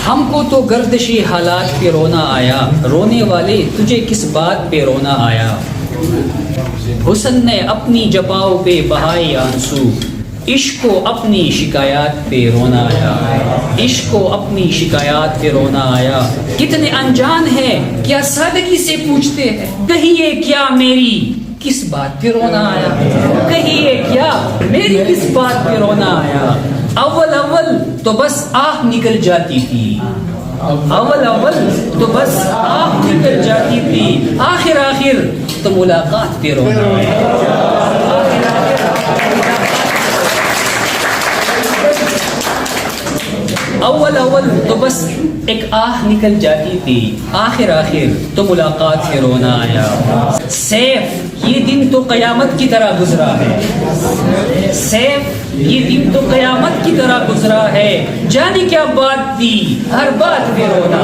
ہم کو تو گردشی حالات پہ رونا آیا، رونے والے تجھے کس بات پہ رونا آیا؟ حسن نے اپنی جفاؤں پہ بہائے آنسو، عشق کو اپنی شکایات پہ رونا آیا، عشق کو اپنی شکایات پہ رونا آیا۔ کتنے انجان ہیں کیا سادگی سے پوچھتے ہیں، کہیے کیا میری کس بات پہ رونا آیا، کہیے کیا میری کس بات پہ رونا آیا؟ اول اول تو بس آہ نکل جاتی تھی، اول اول تو بس آہ نکل جاتی تھی، آخر آخر تو ملاقات پہ رونا آیا۔ اول اول تو بس ایک آہ نکل جاتی تھی، آخر آخر تو ملاقات سے رونا آیا۔ سیف یہ دن تو قیامت کی طرح گزرا ہے، سیف یہ دن تو قیامت کی طرح گزرا ہے، جانے کیا بات تھی ہر بات پہ رونا